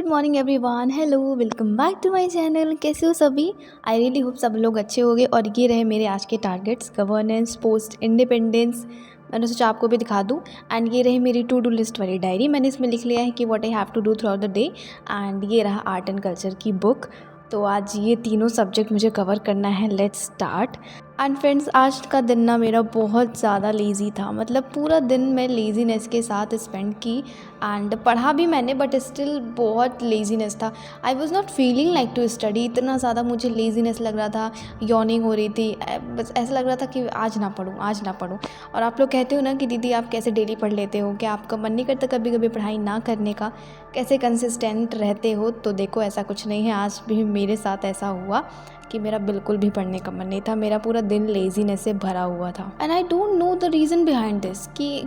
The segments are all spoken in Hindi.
Good morning everyone, hello, welcome back to my channel. कैसे हो सभी? आई रियली होप सब लोग अच्छे होंगे। और ये रहे मेरे आज के टारगेट्स, गवर्नेंस, पोस्ट इंडिपेंडेंस। मैंने सोचा आपको भी दिखा दूँ। एंड ये रही मेरी टू डू लिस्ट वाली डायरी। मैंने इसमें लिख लिया है कि what I have to do throughout the day. And ये रहा आर्ट एंड कल्चर की बुक। तो आज ये तीनों सब्जेक्ट मुझे कवर करना है। Let's start. एंड फ्रेंड्स, आज का दिन ना मेरा बहुत ज़्यादा लेज़ी था। मतलब पूरा दिन मैं लेज़ीनेस के साथ स्पेंड की। एंड पढ़ा भी मैंने, बट स्टिल बहुत लेज़ीनेस था। I was not feeling like to study. इतना ज़्यादा मुझे लेज़ीनेस लग रहा था, यॉर्निंग हो रही थी। बस ऐसा लग रहा था कि आज ना पढूँ, आज ना पढूँ। और आप लोग कहते हो ना कि दीदी आप कैसे डेली पढ़ लेते हो, क्या आपका मन नहीं करता कभी कभी पढ़ाई ना करने का, कैसे कंसिस्टेंट रहते हो? तो देखो, ऐसा कुछ नहीं है। आज भी मेरे साथ ऐसा हुआ कि मेरा बिल्कुल भी पढ़ने का मन नहीं था। मेरा पूरा दिन लेज़ीनेस से भरा हुआ था। And I don't know the reason behind this, कि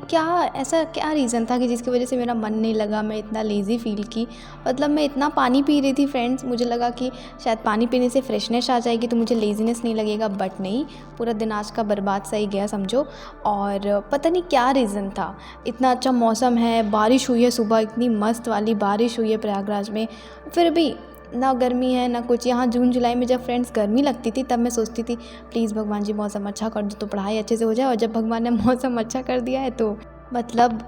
ऐसा क्या रीज़न था कि जिसकी वजह से मेरा मन नहीं लगा, मैं इतना लेज़ी फील की। मतलब मैं इतना पानी पी रही थी फ्रेंड्स, मुझे लगा कि शायद पानी पीने से फ्रेशनेस आ जाएगी तो मुझे लेज़ीनेस नहीं लगेगा, बट नहीं, पूरा दिन आज का बर्बाद सा ही गया समझो। और पता नहीं क्या रीज़न था। इतना अच्छा मौसम है, बारिश हुई है सुबह, इतनी मस्त वाली बारिश हुई है प्रयागराज में, फिर भी ना गर्मी है ना कुछ। यहाँ जून जुलाई में जब फ्रेंड्स गर्मी लगती थी तब मैं सोचती थी प्लीज़ भगवान जी मौसम अच्छा कर दो तो पढ़ाई अच्छे से हो जाए। और जब भगवान ने मौसम अच्छा कर दिया है तो मतलब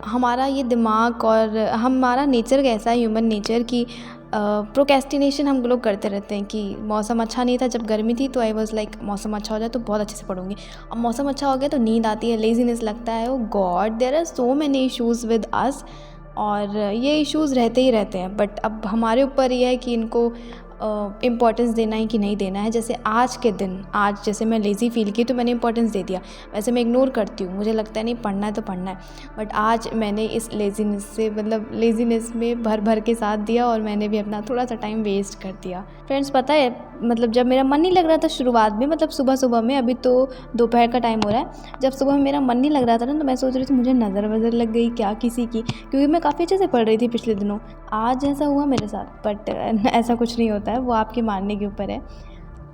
हमारा ये दिमाग और हमारा नेचर कैसा है, ह्यूमन नेचर की प्रोक्रेस्टिनेशन हम लोग करते रहते हैं। कि मौसम अच्छा नहीं था जब गर्मी थी, तो आई वॉज लाइक मौसम अच्छा हो जाए तो बहुत अच्छे से पढ़ूंगी। अब मौसम अच्छा हो गया तो नींद आती है, लेजीनेस लगता है। Oh God, there are so many issues with us. और ये इश्यूज़ रहते ही रहते हैं, बट अब हमारे ऊपर ये है कि इनको इम्पोर्टेंस देना है कि नहीं देना है। जैसे आज के दिन, आज जैसे मैं लेज़ी फील की तो मैंने इंपॉर्टेंस दे दिया। वैसे मैं इग्नोर करती हूँ, मुझे लगता है नहीं पढ़ना है तो पढ़ना है, बट आज मैंने इस लेज़ीनेस से, मतलब लेज़ीनेस में भर भर के साथ दिया और मैंने भी अपना थोड़ा सा टाइम वेस्ट कर दिया। फ्रेंड्स, पता है, मतलब जब मेरा मन नहीं लग रहा था शुरुआत में, मतलब सुबह सुबह में, अभी तो दोपहर का टाइम हो रहा है, जब सुबह में मेरा मन नहीं लग रहा था ना, तो मैं सोच रही थी मुझे नज़र वज़र लग गई क्या किसी की, क्योंकि मैं काफ़ी अच्छे से पढ़ रही थी पिछले दिनों। आज ऐसा हुआ मेरे साथ, बट ऐसा कुछ नहीं होता है, वो आपके मानने के ऊपर है।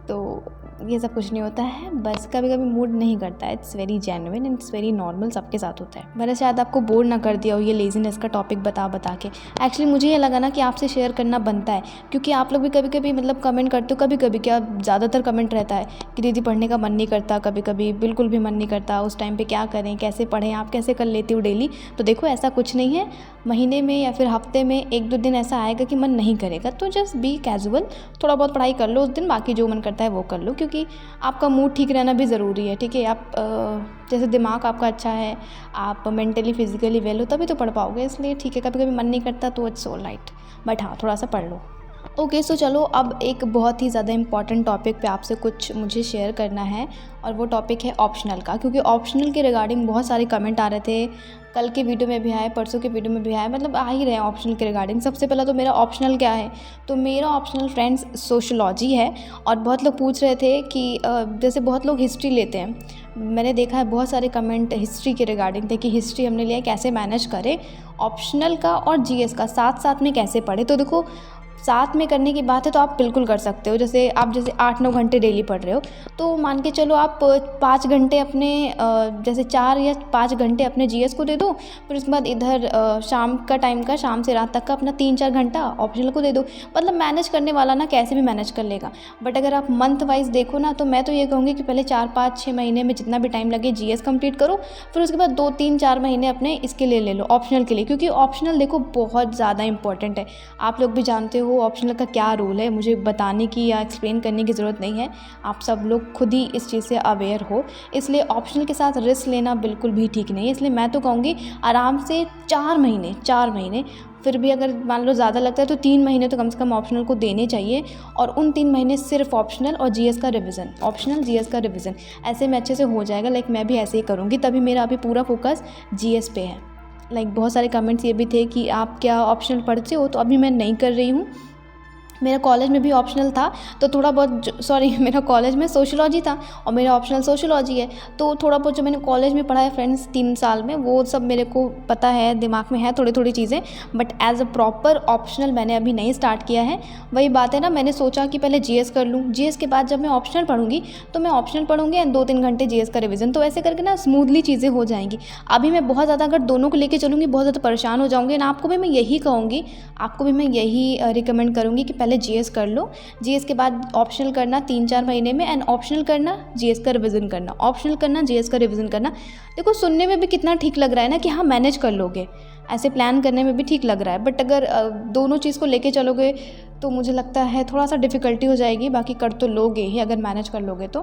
तो ये सब कुछ नहीं होता है, बस कभी कभी मूड नहीं करता है। It's very genuine and it's very normal, सबके साथ होता है। मैंने शायद आपको बोर ना कर दिया हो ये लेज़ीनेस का टॉपिक बता बता के। एक्चुअली मुझे ये लगा ना कि आपसे शेयर करना बनता है, क्योंकि आप लोग भी कभी कभी मतलब कमेंट करते हो। कभी कभी क्या, ज़्यादातर कमेंट रहता है कि दीदी पढ़ने का मन नहीं करता, कभी कभी बिल्कुल भी मन नहीं करता। उस टाइम पर क्या करें, कैसे पढ़ें, आप कैसे कर लेती हो डेली? तो देखो, ऐसा कुछ नहीं है। महीने में या फिर हफ्ते में एक दो दिन ऐसा आएगा कि मन नहीं करेगा, तो जस्ट बी कैजुअल, थोड़ा बहुत पढ़ाई कर लो उस दिन, बाकी जो मन करता है वो कर लो, क्योंकि आपका मूड ठीक रहना भी ज़रूरी है। ठीक है, आप जैसे दिमाग आपका अच्छा है, आप मेंटली फिजिकली वेल हो, तभी तो पढ़ पाओगे। इसलिए ठीक है, कभी कभी मन नहीं करता तो इट्स ऑल राइट, बट हाँ, थोड़ा सा पढ़ लो। ओके, सो चलो अब एक बहुत ही ज़्यादा इंपॉर्टेंट टॉपिक पे आपसे कुछ मुझे शेयर करना है, और वो टॉपिक है ऑप्शनल का। क्योंकि ऑप्शनल के रिगार्डिंग बहुत सारे कमेंट आ रहे थे, कल के वीडियो में भी आए, परसों के वीडियो में भी आए, मतलब आ ही रहे हैं ऑप्शनल के रिगार्डिंग। सबसे पहला तो मेरा ऑप्शनल क्या है, तो मेरा ऑप्शनल फ्रेंड्स सोशलॉजी है। और बहुत लोग पूछ रहे थे कि जैसे बहुत लोग हिस्ट्री लेते हैं, मैंने देखा है बहुत सारे कमेंट हिस्ट्री के रिगार्डिंग थे कि हिस्ट्री हमने लिया कैसे मैनेज करें, ऑप्शनल का और जीएस का साथ साथ में कैसे पढ़े। तो देखो, साथ में करने की बात है तो आप बिल्कुल कर सकते हो। जैसे आप 8-9 घंटे डेली पढ़ रहे हो, तो मान के चलो आप 5 घंटे अपने जैसे 4 या 5 घंटे अपने जीएस को दे दो, फिर उसके बाद इधर शाम का टाइम का, शाम से रात तक का अपना 3-4 घंटा ऑप्शनल को दे दो। मतलब मैनेज करने वाला ना कैसे भी मैनेज कर लेगा। बट अगर आप मंथ वाइज देखो ना, तो मैं तो ये कहूँगी कि पहले 4-5-6 महीने में जितना भी टाइम लगे जीएस कंप्लीट करो, फिर उसके बाद 2-3-4 महीने अपने इसके लिए ले लो, ऑप्शनल के लिए। क्योंकि ऑप्शनल देखो बहुत ज़्यादा इंपॉर्टेंट है। आप लोग भी जानते हो ऑप्शनल का क्या रोल है, मुझे बताने की या एक्सप्लेन करने की ज़रूरत नहीं है, आप सब लोग खुद ही इस चीज़ से अवेयर हो। इसलिए ऑप्शनल के साथ रिस्क लेना बिल्कुल भी ठीक नहीं है। इसलिए मैं तो कहूँगी आराम से 4 महीने, फिर भी अगर मान लो ज़्यादा लगता है तो 3 महीने तो कम से कम ऑप्शनल को देने चाहिए। और उन 3 महीने सिर्फ ऑप्शनल और जीएस का रिवीजन, ऑप्शनल जीएस का रिवीजन, ऐसे में अच्छे से हो जाएगा। लाइक मैं भी ऐसे ही करूँगी, तभी मेरा अभी पूरा फोकस जीएस पे है। लाइक बहुत सारे कमेंट्स ये भी थे कि आप क्या ऑप्शनल पढ़ते हो, तो अभी मैं नहीं कर रही हूँ। मेरा कॉलेज में भी ऑप्शनल था, तो थोड़ा बहुत सॉरी मेरा कॉलेज में सोशियोलॉजी था और मेरा ऑप्शनल सोशियोलॉजी है। तो थोड़ा बहुत जो मैंने कॉलेज में पढ़ा है फ्रेंड्स 3 साल में, वो सब मेरे को पता है, दिमाग में है थोड़ी थोड़ी चीज़ें, but as a proper optional मैंने अभी नहीं स्टार्ट किया है। वही बात है ना, मैंने सोचा कि पहले जीएस कर लूँ, जीएस के बाद जब मैं ऑप्शनल पढ़ूंगी तो मैं ऑप्शनल पढ़ूंगी एंड 2-3 घंटे जीएस का रिवीजन, तो ऐसे करके ना स्मूथली चीज़ें हो जाएंगी। अभी मैं बहुत ज़्यादा अगर दोनों को लेके चलूँगी बहुत ज़्यादा परेशान हो जाऊँगी, ना आपको भी मैं यही कहूँगी, आपको भी मैं यही रिकमेंड करूँगी कि पहले जीएस कर लो, जीएस के बाद ऑप्शनल करना 3-4 महीने में, एंड ऑप्शनल करना जीएस का रिवीजन करना, ऑप्शनल करना जीएस का रिवीजन करना। देखो सुनने में भी कितना ठीक लग रहा है ना कि हाँ मैनेज कर लोगे, ऐसे प्लान करने में भी ठीक लग रहा है, बट अगर दोनों चीज़ को लेके चलोगे तो मुझे लगता है थोड़ा सा डिफ़िकल्टी हो जाएगी। बाकी कर तो लोगे ही अगर मैनेज कर लोगे तो,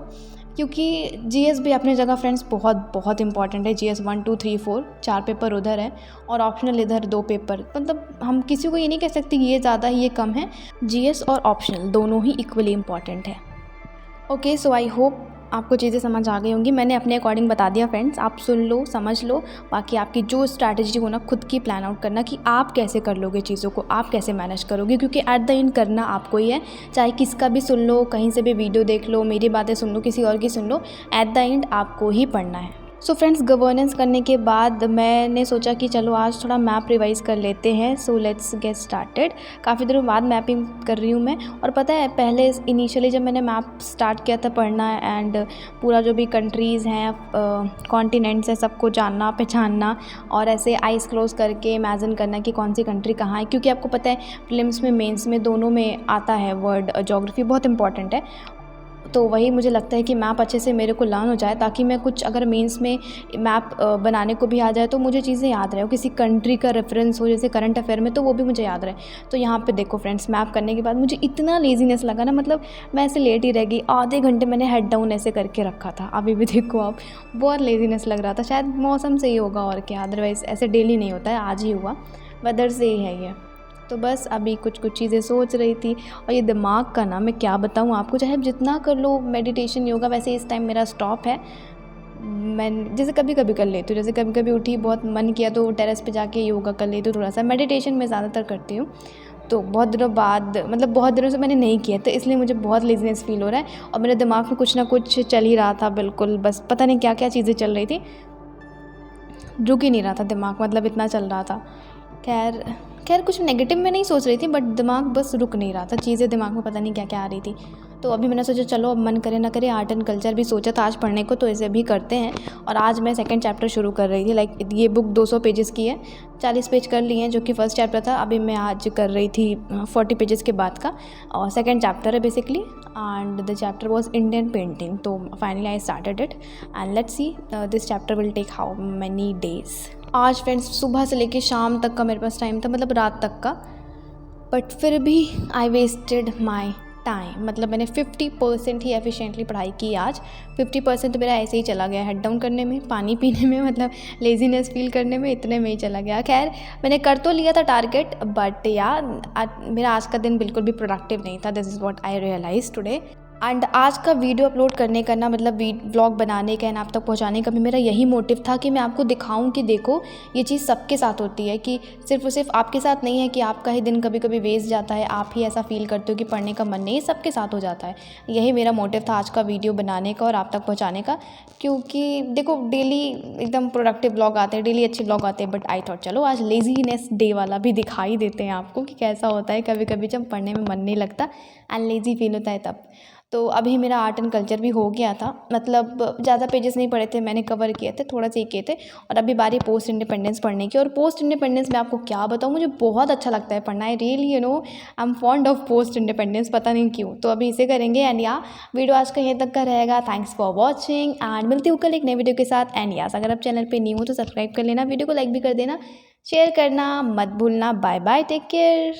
क्योंकि जीएस भी अपनी जगह फ्रेंड्स बहुत बहुत इंपॉर्टेंट है। जीएस 1 2 3 4 4 पेपर उधर है और ऑप्शनल इधर 2 पेपर, मतलब हम किसी को ये नहीं कह सकते कि ये ज़्यादा है ये कम है। जीएस और ऑप्शनल दोनों ही इक्वली इंपॉर्टेंट है। ओके, सो आई होप आपको चीज़ें समझ आ गई होंगी। मैंने अपने अकॉर्डिंग बता दिया फ्रेंड्स, आप सुन लो समझ लो। बाकी आपकी जो स्ट्रैटेजी हो ना खुद की प्लान आउट करना कि आप कैसे कर लोगे चीज़ों को, आप कैसे मैनेज करोगे, क्योंकि एट द एंड करना आपको ही है। चाहे किसका भी सुन लो, कहीं से भी वीडियो देख लो, मेरी बातें सुन लो, किसी और की सुन लो, एट द एंड आपको ही पढ़ना है। सो फ्रेंड्स, गवर्नेंस करने के बाद मैंने सोचा कि चलो आज थोड़ा मैप रिवाइज़ कर लेते हैं। So let's get started. काफ़ी दिनों बाद मैपिंग कर रही हूँ मैं, और पता है पहले इनिशियली जब मैंने मैप स्टार्ट किया था पढ़ना एंड पूरा जो भी कंट्रीज़ हैं, कॉन्टिनेंट्स हैं, सबको जानना पहचानना और ऐसे आइज़ क्लोज़ करके इमेजिन करना कि कौन सी कंट्री कहाँ है, क्योंकि आपको पता है प्रीलिम्स में मेंस में दोनों में आता है वर्ड, ज्योग्राफी बहुत इंपॉर्टेंट है। तो वही मुझे लगता है कि मैप अच्छे से मेरे को लर्न हो जाए, ताकि मैं कुछ अगर मेंस में मैप बनाने को भी आ जाए तो मुझे चीज़ें याद रहे, किसी कंट्री का रेफरेंस हो जैसे करंट अफेयर में, तो वो भी मुझे याद रहे। तो यहाँ पे देखो फ्रेंड्स, मैप करने के बाद मुझे इतना लेज़ीनेस लगा ना, मतलब मैं ऐसे लेट ही रह गई, आधे घंटे मैंने हेड डाउन ऐसे करके रखा था। अभी भी देखो आप, बहुत लेज़ीनेस लग रहा था। शायद मौसम से ही होगा और क्या, अदरवाइज़ ऐसे डेली नहीं होता है, आज ही हुआ, वेदर से ही है ये। तो बस अभी कुछ कुछ चीज़ें सोच रही थी, और ये दिमाग का ना मैं क्या बताऊँ आपको, चाहे जितना कर लो मेडिटेशन योगा, वैसे इस टाइम मेरा स्टॉप है। मैं जैसे कभी कभी कर लेती हूँ, जैसे कभी कभी उठी बहुत मन किया तो टेरेस पे जाके योगा कर लेती हूँ, थोड़ा सा मेडिटेशन मैं ज़्यादातर करती हूँ। तो बहुत दिनों बाद, मतलब बहुत दिनों से मैंने नहीं किया, तो इसलिए मुझे बहुत लेज़ीनेस फील हो रहा है, और मेरे दिमाग में कुछ ना कुछ चल ही रहा था बिल्कुल, बस पता नहीं क्या क्या चीज़ें चल रही थी, रुक ही नहीं रहा था दिमाग, मतलब इतना चल रहा था। खैर खैर कुछ नेगेटिव में नहीं सोच रही थी, बट दिमाग बस रुक नहीं रहा था, चीज़ें दिमाग में पता नहीं क्या क्या आ रही थी। तो अभी मैंने सोचा चलो अब मन करे ना करे, आर्ट एंड कल्चर भी सोचा था आज पढ़ने को, तो इसे भी करते हैं। और आज मैं सेकंड चैप्टर शुरू कर रही थी, लाइक ये बुक 200 पेजेस की है, 40 पेज कर लिए हैं जो कि फर्स्ट चैप्टर था। अभी मैं आज कर रही थी 40 पेजेस के बाद का, और सेकंड चैप्टर है basically, and the chapter was Indian painting. तो finally I started it, and let's see this chapter will take how many days. आज फ्रेंड्स सुबह से लेके शाम तक का मेरे पास टाइम था, मतलब रात तक का, बट फिर भी आई वेस्टेड माई टाइम, मतलब मैंने 50% ही एफिशिएंटली पढ़ाई की आज। 50% तो मेरा ऐसे ही चला गया, हेड डाउन करने में, पानी पीने में, मतलब लेज़ीनेस फील करने में, इतने में ही चला गया। खैर मैंने कर तो लिया था टारगेट, बट यार मेरा आज का दिन बिल्कुल भी प्रोडक्टिव नहीं था। This is what I realize today. And आज का वीडियो अपलोड करने का ना, मतलब व्लॉग बनाने का एंड आप तक पहुंचाने का भी मेरा यही मोटिव था कि मैं आपको दिखाऊं कि देखो ये चीज़ सबके साथ होती है, कि सिर्फ और सिर्फ आपके साथ नहीं है कि आपका ही दिन कभी कभी वेस्ट जाता है, आप ही ऐसा फील करते हो कि पढ़ने का मन नहीं, सबके साथ हो जाता है। यही मेरा मोटिव था आज का वीडियो बनाने का और आप तक पहुँचाने का, क्योंकि देखो डेली एकदम प्रोडक्टिव ब्लॉग आते हैं, डेली अच्छे ब्लॉग आते हैं, बट आई थॉट चलो आज लेज़ीनेस डे वाला भी दिखाई देते हैं आपको कि कैसा होता है कभी कभी जब पढ़ने में मन नहीं लगता एंड लेज़ी फील होता है तब। तो अभी मेरा आर्ट एंड कल्चर भी हो गया था, मतलब ज़्यादा पेजेस नहीं पढ़े थे मैंने, कवर किए थे, थोड़ा सा ही किए थे, और अभी बारी पोस्ट इंडिपेंडेंस पढ़ने की। और पोस्ट इंडिपेंडेंस में आपको क्या बताऊँ, मुझे बहुत अच्छा लगता है पढ़ना, है really I am fond of post independence, पता नहीं क्यों। तो अभी इसे करेंगे, एंड या वीडियो आज का यहीं तक का रहेगा। थैंक्स फॉर वॉचिंग, एंड मिलती हूँ कल एक नई वीडियो के साथ। एंड यास अगर आप चैनल पर न्यू हो तो सब्सक्राइब कर लेना, वीडियो को लाइक भी कर देना, शेयर करना मत भूलना। Bye bye, take care.